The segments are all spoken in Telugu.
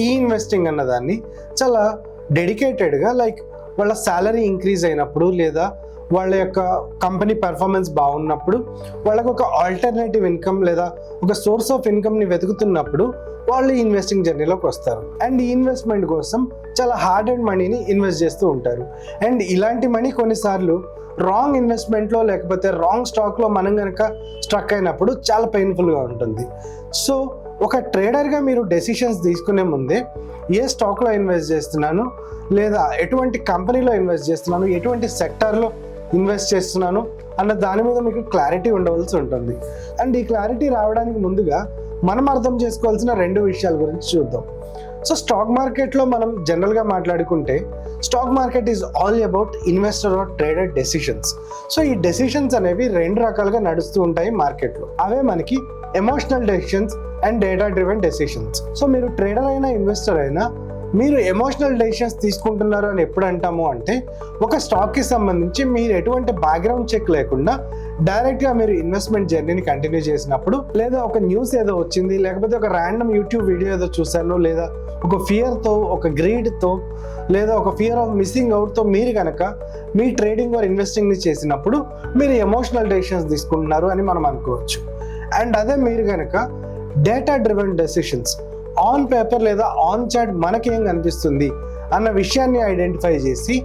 ఈ ఇన్వెస్టింగ్ అన్నదాన్ని చాలా డెడికేటెడ్గా లైక్ వాళ్ళ శాలరీ ఇంక్రీజ్ అయినప్పుడు లేదా వాళ్ళ యొక్క కంపెనీ పెర్ఫార్మెన్స్ బాగున్నప్పుడు వాళ్ళకు ఒక ఆల్టర్నేటివ్ ఇన్కమ్ లేదా ఒక సోర్స్ ఆఫ్ ఇన్కమ్ని వెతుకుతున్నప్పుడు వాళ్ళు ఇన్వెస్టింగ్ జర్నీలోకి వస్తారు. అండ్ ఈ ఇన్వెస్ట్మెంట్ కోసం చాలా హార్డ్ అండ్ మనీని ఇన్వెస్ట్ చేస్తూ ఉంటారు. అండ్ ఇలాంటి మనీ కొన్నిసార్లు రాంగ్ ఇన్వెస్ట్మెంట్లో లేకపోతే రాంగ్ స్టాక్లో మనం కనుక స్ట్రక్ అయినప్పుడు చాలా పెయిన్ఫుల్గా ఉంటుంది. సో ఒక ట్రేడర్గా మీరు డెసిషన్స్ తీసుకునే ముందే ఏ స్టాక్లో ఇన్వెస్ట్ చేస్తున్నాను లేదా ఎటువంటి కంపెనీలో ఇన్వెస్ట్ చేస్తున్నాను, ఎటువంటి సెక్టార్లో ఇన్వెస్ట్ చేస్తున్నాను అన్న దాని మీద మీకు క్లారిటీ ఉండవలసి ఉంటుంది. అండ్ ఈ క్లారిటీ రావడానికి ముందుగా మనం అర్థం చేసుకోవాల్సిన 2 విషయాల గురించి చూద్దాం. సో స్టాక్ మార్కెట్లో మనం జనరల్గా మాట్లాడుకుంటే stock market is all about investor or trader decisions. So ఈ డెసిషన్స్ అనేవి 2 రకాలుగా నడుస్తూ ఉంటాయి మార్కెట్లో. అవే మనకి emotional decisions and data driven decisions. So మీరు ట్రేడర్ అయినా ఇన్వెస్టర్ అయినా మీరు ఎమోషనల్ డెసిషన్స్ తీసుకుంటున్నారు అని ఎప్పుడు అంటాము అంటే ఒక స్టాక్కి సంబంధించి మీరు ఎటువంటి బ్యాక్గ్రౌండ్ చెక్ లేకుండా డైరెక్ట్గా మీరు ఇన్వెస్ట్మెంట్ జర్నీని కంటిన్యూ చేసినప్పుడు, లేదా ఒక న్యూస్ ఏదో వచ్చింది, లేకపోతే ఒక ర్యాండమ్ యూట్యూబ్ వీడియో ఏదో చూసాను, లేదా ఒక ఫియర్తో, ఒక గ్రీడ్తో, లేదా ఒక ఫియర్ ఆఫ్ మిస్సింగ్ అవుట్తో మీరు కనుక మీ ట్రేడింగ్ ఆర్ ఇన్వెస్టింగ్ని చేసినప్పుడు మీరు ఎమోషనల్ డెసిషన్స్ తీసుకుంటున్నారు అని మనం అనుకోవచ్చు. అండ్ అదే మీరు కనుక data driven decisions on paper లేదా ఆన్ చాట్ మనకేం కనిపిస్తుంది అన్న విషయాన్ని ఐడెంటిఫై చేసి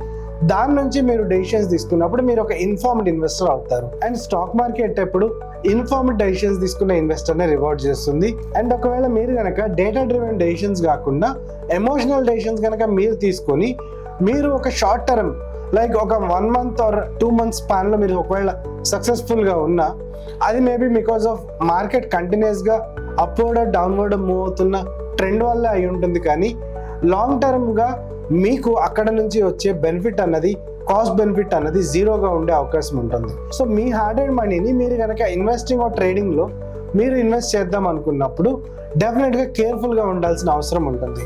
దాని నుంచి మీరు డెసిషన్స్ తీసుకున్నప్పుడు మీరు ఒక ఇన్ఫార్మ్డ్ ఇన్వెస్టర్ అవుతారు. అండ్ స్టాక్ మార్కెట్ ఎప్పుడు ఇన్ఫార్మ్డ్ డెసిషన్స్ తీసుకున్న ఇన్వెస్టర్ని రివార్డ్ చేస్తుంది. అండ్ ఒకవేళ మీరు కనుక డేటా డ్రివెన్ డెసిషన్స్ కాకుండా ఎమోషనల్ డెసిషన్స్ కనుక మీరు తీసుకొని మీరు ఒక షార్ట్ టర్మ్ లైక్ ఒక 1 month ఆర్ 2 months స్పాన్లో మీరు ఒకవేళ సక్సెస్ఫుల్గా ఉన్నా అది మేబీ బికాస్ ఆఫ్ మార్కెట్ కంటిన్యూస్గా అప్వర్డ్ డౌన్వర్డ్ మూవ్ అవుతున్న ట్రెండ్ వల్ల అయి ఉంటుంది. కానీ లాంగ్ టర్మ్గా మీకు అక్కడ నుంచి వచ్చే బెనిఫిట్ అన్నది, కాస్ట్ బెనిఫిట్ అన్నది జీరోగా ఉండే అవకాశం ఉంటుంది. సో మీ హార్డ్ అండ్ మనీని మీరు కనుక ఇన్వెస్టింగ్ ఆర్ ట్రేడింగ్లో మీరు ఇన్వెస్ట్ చేద్దాం అనుకున్నప్పుడు డెఫినెట్గా కేర్ఫుల్గా ఉండాల్సిన అవసరం ఉంటుంది.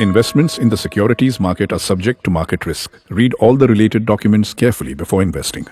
Investments in the securities market are subject to market risk. Read all the related documents carefully before investing.